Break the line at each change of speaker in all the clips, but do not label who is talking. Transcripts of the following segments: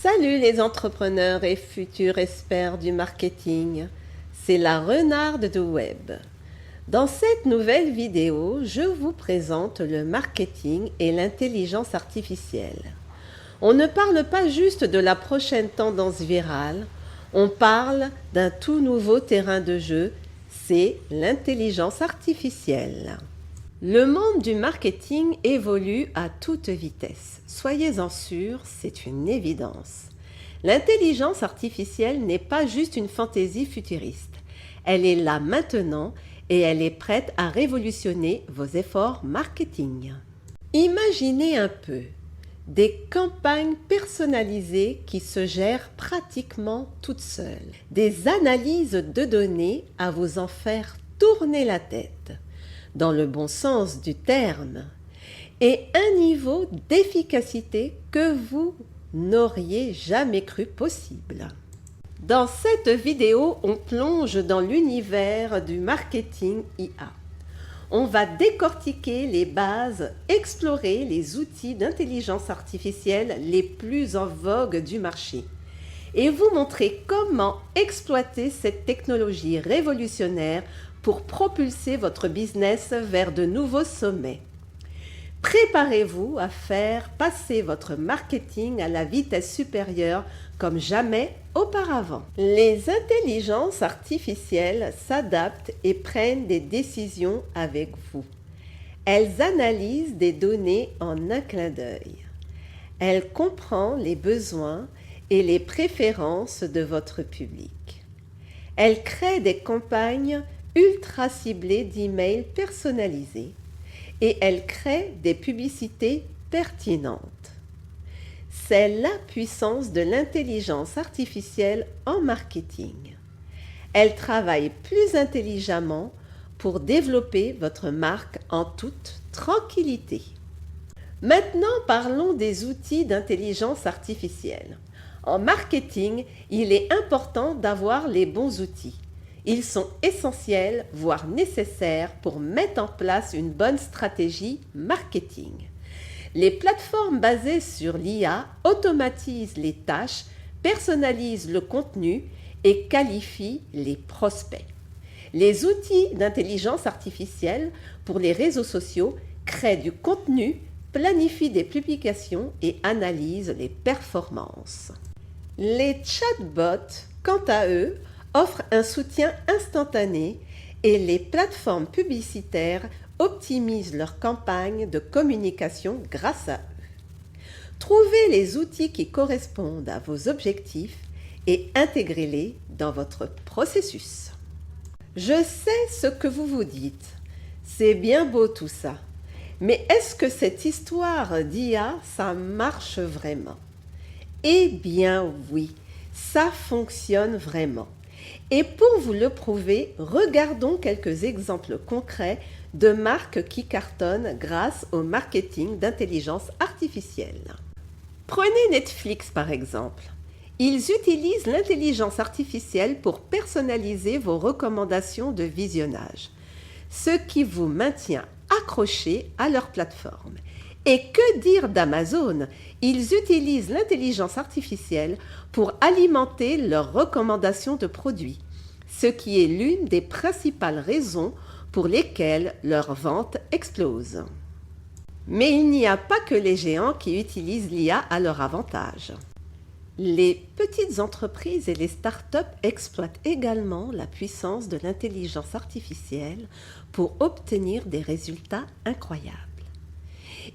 Salut les entrepreneurs et futurs experts du marketing, c'est la renarde du web. Dans cette nouvelle vidéo, je vous présente le marketing et l'intelligence artificielle. On ne parle pas juste de la prochaine tendance virale, on parle d'un tout nouveau terrain de jeu, c'est l'intelligence artificielle. Le monde du marketing évolue à toute vitesse. Soyez-en sûrs, c'est une évidence. L'intelligence artificielle n'est pas juste une fantaisie futuriste. Elle est là maintenant et elle est prête à révolutionner vos efforts marketing. Imaginez un peu des campagnes personnalisées qui se gèrent pratiquement toutes seules, des analyses de données à vous en faire tourner la tête, dans le bon sens du terme, et un niveau d'efficacité que vous n'auriez jamais cru possible. Dans cette vidéo, on plonge dans l'univers du marketing IA. On va décortiquer les bases, explorer les outils d'intelligence artificielle les plus en vogue du marché et vous montrer comment exploiter cette technologie révolutionnaire pour propulser votre business vers de nouveaux sommets. Préparez-vous à faire passer votre marketing à la vitesse supérieure comme jamais auparavant. Les intelligences artificielles s'adaptent et prennent des décisions avec vous. Elles analysent des données en un clin d'œil. Elles comprennent les besoins et les préférences de votre public. Elles créent des campagnes ultra ciblées d'emails personnalisés et elle crée des publicités pertinentes. C'est la puissance de l'intelligence artificielle en marketing. Elle travaille plus intelligemment pour développer votre marque en toute tranquillité. Maintenant, parlons des outils d'intelligence artificielle. En marketing, il est important d'avoir les bons outils. Ils sont essentiels, voire nécessaires, pour mettre en place une bonne stratégie marketing. Les plateformes basées sur l'IA automatisent les tâches, personnalisent le contenu et qualifient les prospects. Les outils d'intelligence artificielle pour les réseaux sociaux créent du contenu, planifient des publications et analysent les performances. Les chatbots, quant à eux, offrent un soutien instantané et les plateformes publicitaires optimisent leurs campagnes de communication grâce à eux. Trouvez les outils qui correspondent à vos objectifs et intégrez-les dans votre processus. Je sais ce que vous vous dites. C'est bien beau tout ça. Mais est-ce que cette histoire d'IA, ça marche vraiment? Eh bien oui, ça fonctionne vraiment. Et pour vous le prouver, regardons quelques exemples concrets de marques qui cartonnent grâce au marketing d'intelligence artificielle. Prenez Netflix par exemple. Ils utilisent l'intelligence artificielle pour personnaliser vos recommandations de visionnage, ce qui vous maintient accroché à leur plateforme. Et que dire d'Amazon? Ils utilisent l'intelligence artificielle pour alimenter leurs recommandations de produits, ce qui est l'une des principales raisons pour lesquelles leurs ventes explosent. Mais il n'y a pas que les géants qui utilisent l'IA à leur avantage. Les petites entreprises et les startups exploitent également la puissance de l'intelligence artificielle pour obtenir des résultats incroyables.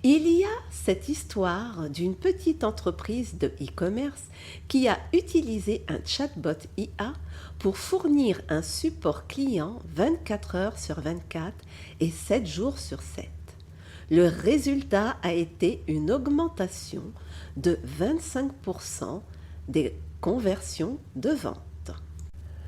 Il y a cette histoire d'une petite entreprise de e-commerce qui a utilisé un chatbot IA pour fournir un support client 24 heures sur 24 et 7 jours sur 7. Le résultat a été une augmentation de 25% des conversions de vente.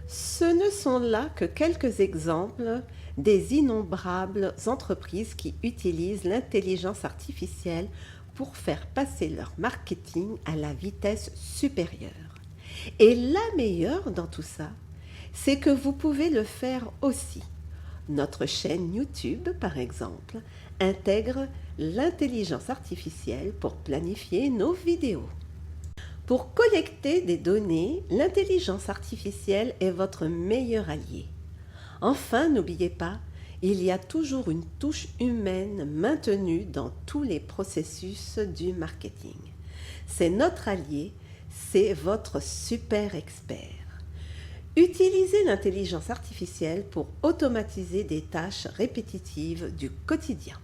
Ce ne sont là que quelques exemples des innombrables entreprises qui utilisent l'intelligence artificielle pour faire passer leur marketing à la vitesse supérieure. Et la meilleure dans tout ça, c'est que vous pouvez le faire aussi. Notre chaîne YouTube, par exemple, intègre l'intelligence artificielle pour planifier nos vidéos. Pour collecter des données, l'intelligence artificielle est votre meilleur allié. Enfin, n'oubliez pas, il y a toujours une touche humaine maintenue dans tous les processus du marketing. C'est notre allié, c'est votre super expert. Utilisez l'intelligence artificielle pour automatiser des tâches répétitives du quotidien.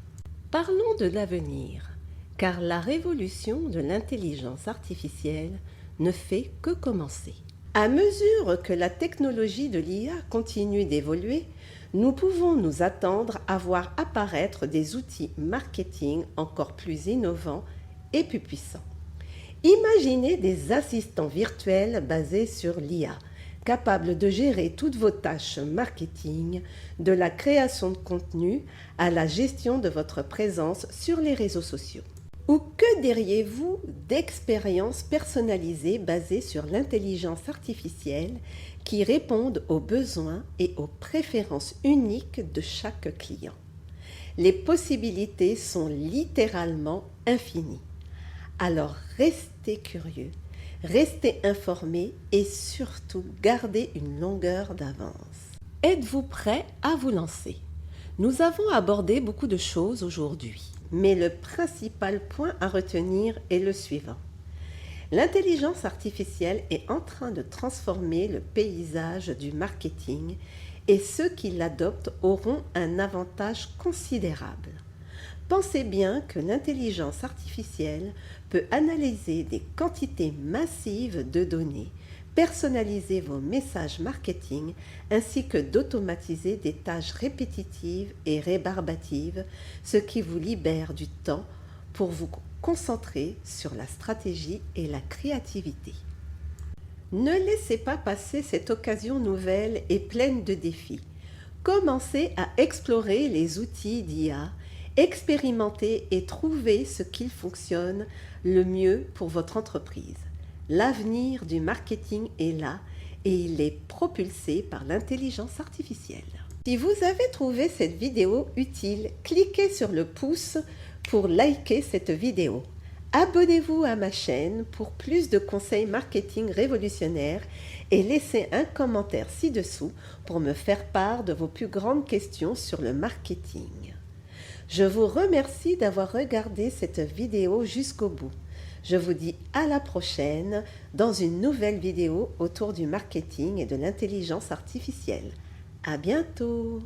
Parlons de l'avenir, car la révolution de l'intelligence artificielle ne fait que commencer. À mesure que la technologie de l'IA continue d'évoluer, nous pouvons nous attendre à voir apparaître des outils marketing encore plus innovants et plus puissants. Imaginez des assistants virtuels basés sur l'IA, capables de gérer toutes vos tâches marketing, de la création de contenu à la gestion de votre présence sur les réseaux sociaux. Ou que diriez-vous d'expériences personnalisées basées sur l'intelligence artificielle qui répondent aux besoins et aux préférences uniques de chaque client? Les possibilités sont littéralement infinies. Alors restez curieux, restez informés et surtout gardez une longueur d'avance. Êtes-vous prêt à vous lancer? Nous avons abordé beaucoup de choses aujourd'hui, mais le principal point à retenir est le suivant. L'intelligence artificielle est en train de transformer le paysage du marketing et ceux qui l'adoptent auront un avantage considérable. Pensez bien que l'intelligence artificielle peut analyser des quantités massives de données, personnaliser vos messages marketing ainsi que d'automatiser des tâches répétitives et rébarbatives, ce qui vous libère du temps pour vous concentrer sur la stratégie et la créativité. Ne laissez pas passer cette occasion nouvelle et pleine de défis. Commencez à explorer les outils d'IA, expérimentez et trouvez ce qui fonctionne le mieux pour votre entreprise. L'avenir du marketing est là et il est propulsé par l'intelligence artificielle. Si vous avez trouvé cette vidéo utile, cliquez sur le pouce pour liker cette vidéo. Abonnez-vous à ma chaîne pour plus de conseils marketing révolutionnaires et laissez un commentaire ci-dessous pour me faire part de vos plus grandes questions sur le marketing. Je vous remercie d'avoir regardé cette vidéo jusqu'au bout. Je vous dis à la prochaine dans une nouvelle vidéo autour du marketing et de l'intelligence artificielle. À bientôt!